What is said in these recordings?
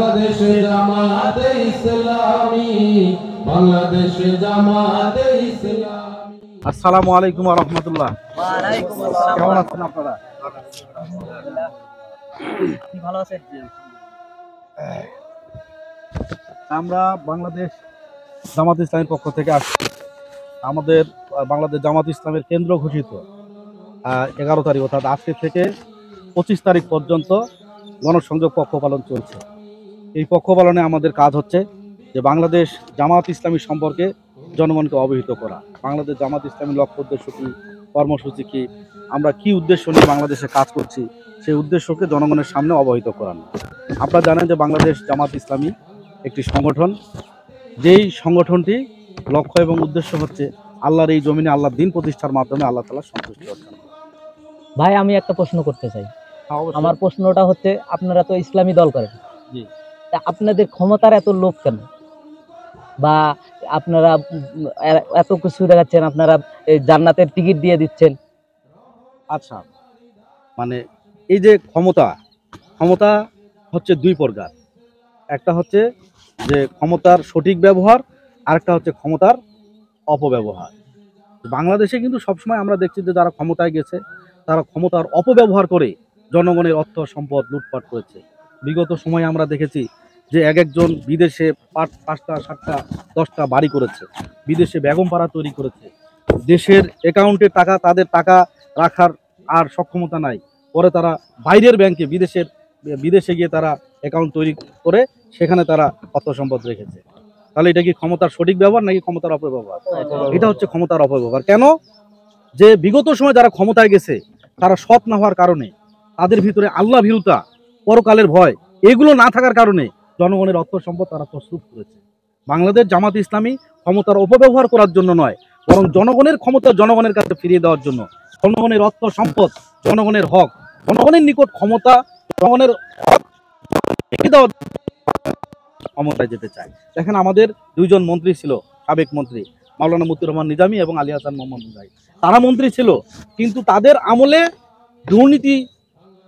বাংলাদেশে জামাতে ইসলামী, বাংলাদেশে জামাতে ইসলামী। আসসালামু আলাইকুম ওয়া রাহমাতুল্লাহ। কেমন আছেন আপনারা? ভালো আছেন? আমরা বাংলাদেশ জামাত ইসলামের পক্ষ থেকে আসছি। আমাদের বাংলাদেশ জামাত ইসলামের কেন্দ্র ঘোষিত 11 তারিখ অর্থাৎ আজকে থেকে 25 তারিখ পর্যন্ত গণসংযোগ পক্ষ পালন চলছে। এই পক্ষ পালনে আমাদের কাজ হচ্ছে যে বাংলাদেশ জামাত ইসলামী সম্পর্কে জনগণকে অবহিত করা। বাংলাদেশ জামাত ইসলামীর লক্ষ্য উদ্দেশ্য কী, কর্মসূচি কী, আমরা কি উদ্দেশ্য নিয়ে বাংলাদেশে কাজ করছি, সেই উদ্দেশ্যকে জনগণের সামনে অবহিত করানো। আপনারা জানেন যে বাংলাদেশ জামাত ইসলামী একটি সংগঠন, যেই সংগঠনটি লক্ষ্য এবং উদ্দেশ্য হচ্ছে আল্লাহর এই জমিনে আল্লাহর দ্বীন প্রতিষ্ঠার মাধ্যমে আল্লাহ তাআলার সন্তুষ্টি অর্জন করা। ভাই, আমি একটা প্রশ্ন করতে চাই। আমার প্রশ্নটা হচ্ছে, আপনারা তো ইসলামী দল করেন, তা আপনাদের ক্ষমতার এত লোভ কেন? বা আপনারা এত কিছু দেখাচ্ছেন, আপনারা জান্নাতের টিকিট দিয়ে দিচ্ছেন। আচ্ছা, মানে এই যে ক্ষমতা হচ্ছে দুই প্রকার। একটা হচ্ছে যে ক্ষমতার সঠিক ব্যবহার, আর একটা হচ্ছে ক্ষমতার অপব্যবহার। বাংলাদেশে কিন্তু সবসময় আমরা দেখছি যে যারা ক্ষমতায় গেছে তারা ক্ষমতার অপব্যবহার করে জনগণের অর্থ সম্পদ লুটপাট করেছে। বিগত সময়ে আমরা দেখেছি যে একজন বিদেশে 5টা 7টা 10টা বাড়ি করেছে, বিদেশে বেগমপাড়া তৈরি করেছে, দেশের অ্যাকাউন্টে টাকা, তাদের টাকা রাখার আর সক্ষমতা নাই, পরে তারা বাইরের ব্যাংকে বিদেশে গিয়ে তারা অ্যাকাউন্ট তৈরি করে সেখানে তারা অর্থ সম্পদ রেখেছে। তাহলে এটা কি ক্ষমতার সঠিক ব্যবহার নাকি ক্ষমতার অপব্যবহার? এটা হচ্ছে ক্ষমতার অপব্যবহার। কেন? যে বিগত সময় যারা ক্ষমতায় গেছে তারা সৎ না হওয়ার কারণে, তাদের ভিতরে আল্লাহ ভীরুতা, পরকালের ভয়, এগুলো না থাকার কারণে জনগণের অর্থ সম্পদ তারা তছরূপ করেছে। বাংলাদেশ জামাত ইসলামী ক্ষমতার অপব্যবহার করার জন্য নয়, বরং জনগণের ক্ষমতা জনগণের কাছে ফিরিয়ে দেওয়ার জন্য, জনগণের অর্থ সম্পদ, জনগণের হক, জনগণের নিকট ক্ষমতা, জনগণের হক দেওয়ার ক্ষমতায় যেতে চায়। দেখেন, আমাদের দুইজন মন্ত্রী ছিল, সাবেক মন্ত্রী মাওলানা মতিউর রহমান নিজামী এবং আলী হাসান মোহাম্মদ মুজাহিদ। তারা মন্ত্রী ছিল, কিন্তু তাদের আমলে দুর্নীতি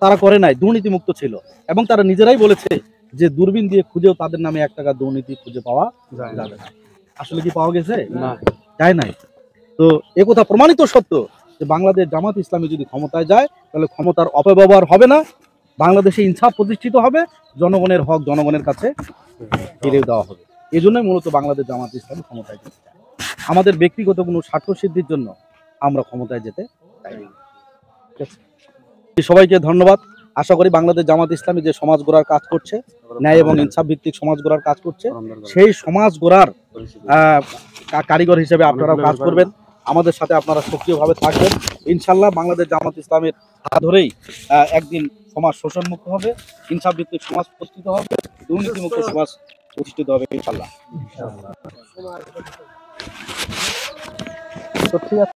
তারা করে নাই, দুর্নীতিমুক্ত ছিল। এবং তারা নিজেরাই বলেছে যে দূরবীন দিয়ে খুঁজেও তাদের নামে 1 টাকা দুর্নীতি খুঁজে পাওয়া যাবে না। আসলে কি পাওয়া গেছে? না, যায় নাই। তো একথা প্রমাণিত সত্য যে বাংলাদেশ জামাত ইসলামী যদি ক্ষমতায় যায় তাহলে ক্ষমতার অপব্যবহার হবে না, বাংলাদেশে ইনসাফ প্রতিষ্ঠিত হবে, জনগণের হক জনগণের কাছে ফিরে দেওয়া হবে। এই জন্যই মূলত বাংলাদেশ জামাত ইসলামী ক্ষমতায় যেতে চায়। আমাদের ব্যক্তিগত কোনো স্বার্থ সিদ্ধির জন্য আমরা ক্ষমতায় যেতে চাই না। সবাইকে ধন্যবাদ। আশা করি বাংলাদেশ জামাত ইসলামী যে সমাজ গড়ার কাজ করছে, ন্যায় এবং ইনসাফ ভিত্তিক সমাজ গড়ার কাজ করছে, সেই সমাজ গড়ার কারিগর হিসেবে আপনারাও কাজ করবেন। আমাদের সাথে আপনারা সক্রিয়ভাবে থাকবেন। ইনশাল্লাহ বাংলাদেশ জামাত ইসলামের হাত ধরেই একদিন সমাজ শোষণমুক্ত হবে, ইনসাফ ভিত্তিক সমাজ প্রতিষ্ঠিত হবে, দুর্নীতিমুক্ত সমাজ প্রতিষ্ঠিত হবে ইনশাল্লাহ। ঠিক আছে।